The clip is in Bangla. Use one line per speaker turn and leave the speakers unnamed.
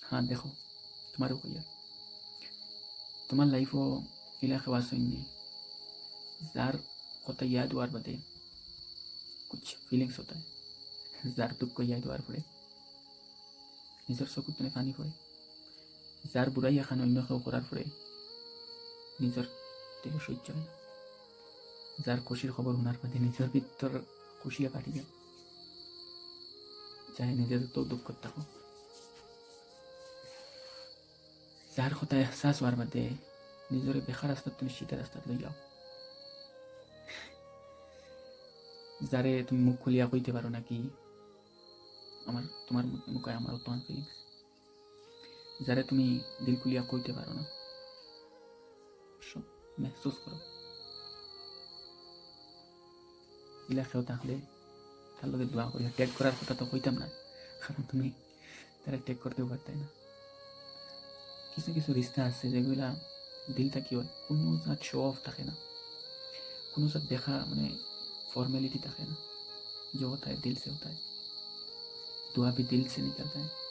हाँ देखो तुम्हारे को यार तुम्हार लाइफो इला खवास होइने जार होता याद वार बदे कुछ फीलिंग्स होता है जार दुख को याद वार पड़े निजर चकुत तुने पानी पड़े जार बुराई এখন অন্য কেউ করার পরে নিজের থেকে সহ্য হয় না যার খুশির খবর শোনার পরে নিজের ভিতর খুশিয়া কাটি যায় চাহে নিজের তো দুঃখ থাকো যার কথা এহসাস হওয়ার বাদে নিজের বেকার রাস্তাত তুমি সিধা রাস্তাত লই যাও যারে তুমি মুখ খুলিয়া কইতে পারো নাকি আমার তোমার মুখে আমার তোমার ফিলিংস যারে তুমি দিল খুলিয়া কইতে পারো না সব মেহসুস করো ইলা কেউ তাহলে তার লগে দোয়া করিয়া ট্যাগ করার কথা তো কইতাম না কারণ তুমি তারা ট্যাগ করতেও পারতে না কিছু কিছু রিস্তা আছে যেগুলা দিলটা কি হয় কোনো জাত শো অফ থাকে না কোনো জাত দেখা মানে फॉर्मेलिटी तक है ना जो होता है दिल से होता है दुआ भी दिल से निकलता है